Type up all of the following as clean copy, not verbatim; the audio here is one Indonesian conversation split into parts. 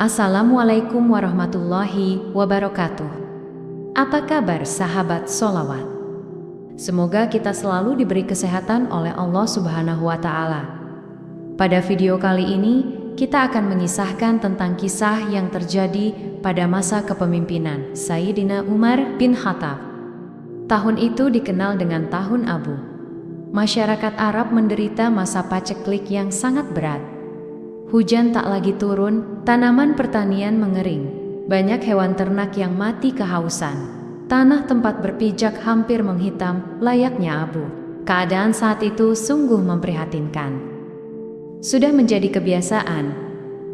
Assalamualaikum warahmatullahi wabarakatuh. Apa kabar sahabat sholawat? Semoga kita selalu diberi kesehatan oleh Allah Subhanahu wa Ta'ala. Pada video kali ini, kita akan mengisahkan tentang kisah yang terjadi pada masa kepemimpinan Sayyidina Umar bin Khattab. Tahun itu dikenal dengan Tahun Abu. Masyarakat Arab menderita masa paceklik yang sangat berat. Hujan tak lagi turun, tanaman pertanian mengering, banyak hewan ternak yang mati kehausan. Tanah tempat berpijak hampir menghitam layaknya abu. Keadaan saat itu sungguh memprihatinkan. Sudah menjadi kebiasaan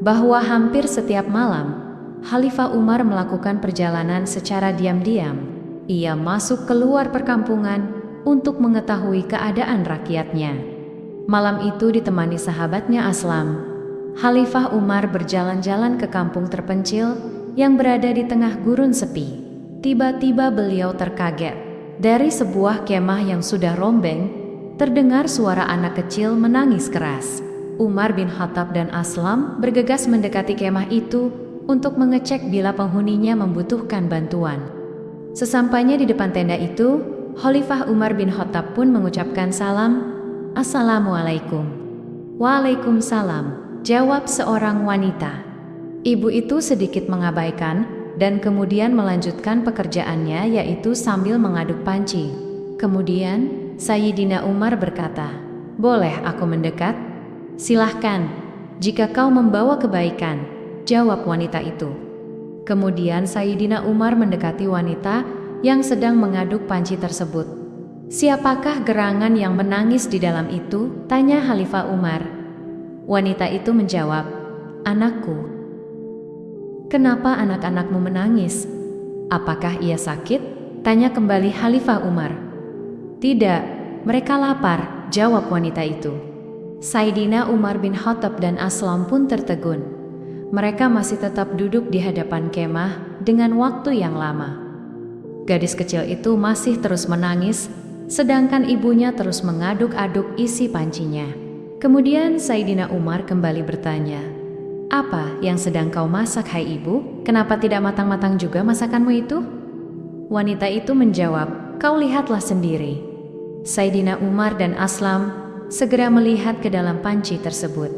bahwa hampir setiap malam, Khalifah Umar melakukan perjalanan secara diam-diam. Ia masuk keluar perkampungan untuk mengetahui keadaan rakyatnya. Malam itu ditemani sahabatnya Aslam, Khalifah Umar berjalan-jalan ke kampung terpencil yang berada di tengah gurun sepi. Tiba-tiba beliau terkaget. Dari sebuah kemah yang sudah rombeng, terdengar suara anak kecil menangis keras. Umar bin Khattab dan Aslam bergegas mendekati kemah itu untuk mengecek bila penghuninya membutuhkan bantuan. Sesampainya di depan tenda itu, Khalifah Umar bin Khattab pun mengucapkan salam. Assalamualaikum. Waalaikumsalam, jawab seorang wanita. Ibu itu sedikit mengabaikan dan kemudian melanjutkan pekerjaannya, yaitu sambil mengaduk panci. Kemudian Sayyidina Umar berkata, "Boleh aku mendekat?" "Silahkan, jika kau membawa kebaikan," jawab wanita itu. Kemudian Sayyidina Umar mendekati wanita yang sedang mengaduk panci tersebut. "Siapakah gerangan yang menangis di dalam itu?" tanya Khalifah Umar. Wanita itu menjawab, "Anakku." "Kenapa anak-anakmu menangis? Apakah ia sakit?" tanya kembali Khalifah Umar. "Tidak, mereka lapar," jawab wanita itu. Sayyidina Umar bin Khattab dan Aslam pun tertegun. Mereka masih tetap duduk di hadapan kemah dengan waktu yang lama. Gadis kecil itu masih terus menangis, sedangkan ibunya terus mengaduk-aduk isi pancinya. Kemudian Sayyidina Umar kembali bertanya, "Apa yang sedang kau masak, hai ibu? Kenapa tidak matang-matang juga masakanmu itu?" Wanita itu menjawab, "Kau lihatlah sendiri." Sayyidina Umar dan Aslam segera melihat ke dalam panci tersebut.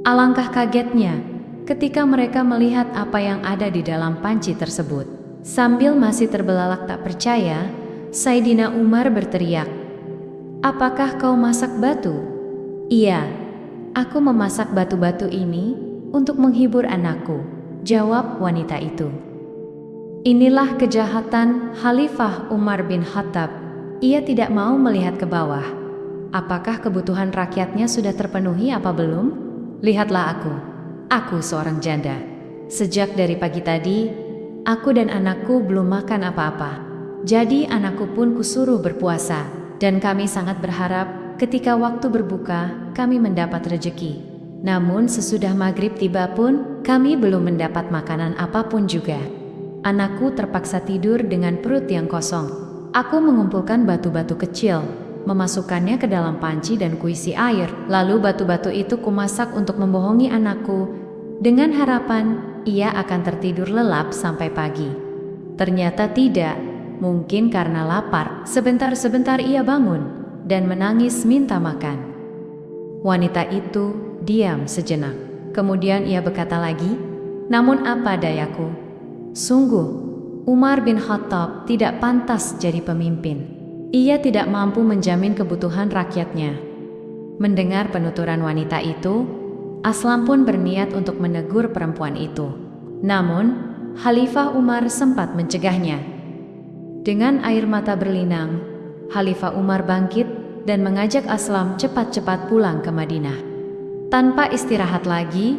Alangkah kagetnya ketika mereka melihat apa yang ada di dalam panci tersebut. Sambil masih terbelalak tak percaya, Sayyidina Umar berteriak, "Apakah kau masak batu?" "Iya, aku memasak batu-batu ini untuk menghibur anakku," jawab wanita itu. Inilah kejahatan Khalifah Umar bin Khattab. Ia tidak mau melihat ke bawah. Apakah kebutuhan rakyatnya sudah terpenuhi apa belum? Lihatlah aku seorang janda. Sejak dari pagi tadi, aku dan anakku belum makan apa-apa. Jadi anakku pun kusuruh berpuasa, dan kami sangat berharap ketika waktu berbuka kami mendapat rejeki. Namun sesudah maghrib tiba pun kami belum mendapat makanan apapun juga. Anakku terpaksa tidur dengan perut yang kosong. Aku mengumpulkan batu-batu kecil, memasukkannya ke dalam panci dan kuisi air. Lalu batu-batu itu kumasak untuk membohongi anakku dengan harapan ia akan tertidur lelap sampai pagi. Ternyata tidak, mungkin karena lapar. Sebentar-sebentar ia bangun dan menangis minta makan." Wanita itu diam sejenak. Kemudian ia berkata lagi, "Namun apa dayaku? Sungguh, Umar bin Khattab tidak pantas jadi pemimpin. Ia tidak mampu menjamin kebutuhan rakyatnya." Mendengar penuturan wanita itu, Aslam pun berniat untuk menegur perempuan itu. Namun, Khalifah Umar sempat mencegahnya. Dengan air mata berlinang, Khalifah Umar bangkit dan mengajak Aslam cepat-cepat pulang ke Madinah. Tanpa istirahat lagi,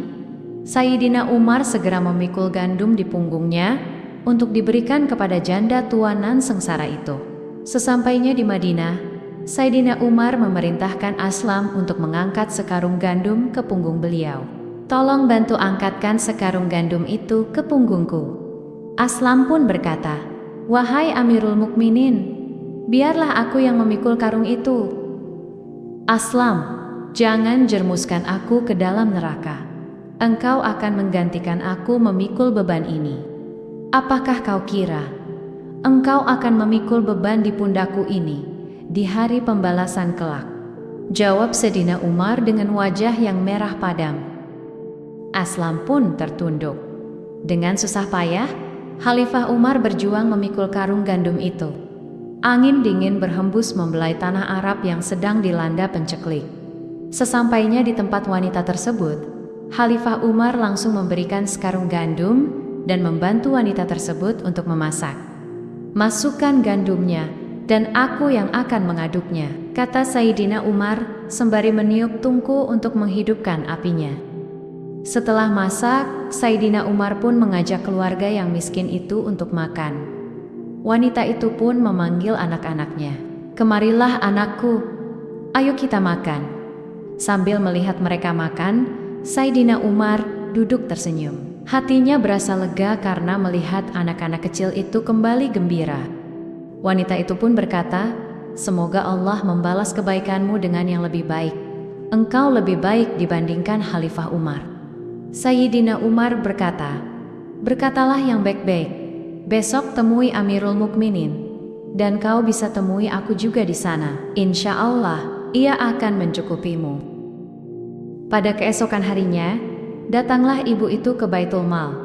Sayyidina Umar segera memikul gandum di punggungnya untuk diberikan kepada janda tua nan sengsara itu. Sesampainya di Madinah, Sayyidina Umar memerintahkan Aslam untuk mengangkat sekarung gandum ke punggung beliau. "Tolong bantu angkatkan sekarung gandum itu ke punggungku." Aslam pun berkata, "Wahai Amirul Mukminin, biarlah aku yang memikul karung itu." "Aslam, jangan jermuskan aku ke dalam neraka. engkau akan menggantikan aku memikul beban ini. Apakah kau kira engkau akan memikul beban di pundakku ini di hari pembalasan kelak?" Jawab Sayyidina Umar dengan wajah yang merah padam. Aslam pun tertunduk. Dengan susah payah, Khalifah Umar berjuang memikul karung gandum itu. Angin dingin berhembus membelai tanah Arab yang sedang dilanda penceklik. Sesampainya di tempat wanita tersebut, Khalifah Umar langsung memberikan sekarung gandum dan membantu wanita tersebut untuk memasak. "Masukkan gandumnya, dan aku yang akan mengaduknya," kata Sayyidina Umar sembari meniup tungku untuk menghidupkan apinya. Setelah masak, Sayyidina Umar pun mengajak keluarga yang miskin itu untuk makan. Wanita itu pun memanggil anak-anaknya. "Kemarilah anakku, ayo kita makan." Sambil melihat mereka makan, Sayyidina Umar duduk tersenyum. Hatinya berasa lega karena melihat anak-anak kecil itu kembali gembira. Wanita itu pun berkata, "Semoga Allah membalas kebaikanmu dengan yang lebih baik. Engkau lebih baik dibandingkan Khalifah Umar." Sayyidina Umar berkata, "Berkatalah yang baik-baik. Besok temui Amirul Mukminin, dan kau bisa temui aku juga di sana. Insya Allah, ia akan mencukupimu." Pada keesokan harinya, datanglah ibu itu ke Baitul Mal.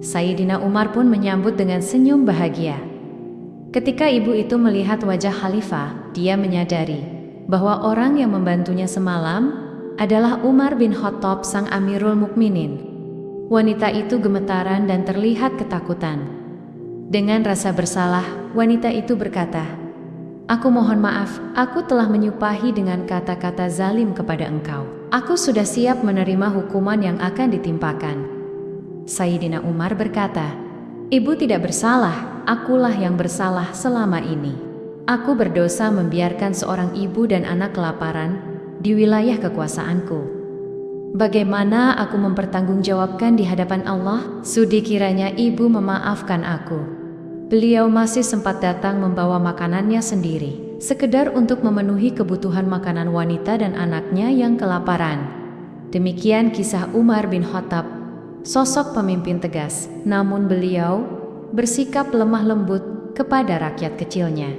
Sayyidina Umar pun menyambut dengan senyum bahagia. Ketika ibu itu melihat wajah Khalifah, dia menyadari bahwa orang yang membantunya semalam adalah Umar bin Khattab sang Amirul Mukminin. Wanita itu gemetaran dan terlihat ketakutan. Dengan rasa bersalah, wanita itu berkata, "Aku mohon maaf, aku telah menyupahi dengan kata-kata zalim kepada engkau. Aku sudah siap menerima hukuman yang akan ditimpakan." Sayyidina Umar berkata, "Ibu tidak bersalah, akulah yang bersalah selama ini. Aku berdosa membiarkan seorang ibu dan anak kelaparan di wilayah kekuasaanku. Bagaimana aku mempertanggungjawabkan di hadapan Allah? Sudi kiranya ibu memaafkan aku." Beliau masih sempat datang membawa makanannya sendiri, sekedar untuk memenuhi kebutuhan makanan wanita dan anaknya yang kelaparan. Demikian kisah Umar bin Khattab, sosok pemimpin tegas, namun beliau bersikap lemah lembut kepada rakyat kecilnya.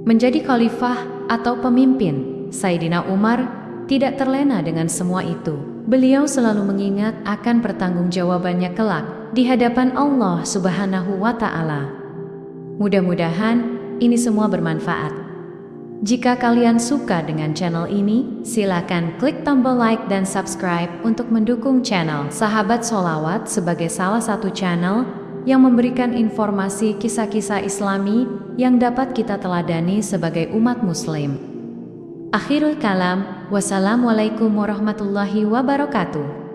Menjadi khalifah atau pemimpin, Sayyidina Umar tidak terlena dengan semua itu. Beliau selalu mengingat akan pertanggungjawabannya kelak di hadapan Allah Subhanahu wa Ta'ala. Mudah-mudahan ini semua bermanfaat. Jika kalian suka dengan channel ini, silakan klik tombol like dan subscribe untuk mendukung channel Sahabat Sholawat sebagai salah satu channel yang memberikan informasi kisah-kisah Islami yang dapat kita teladani sebagai umat Muslim. Akhirul kalam, wassalamualaikum warahmatullahi wabarakatuh.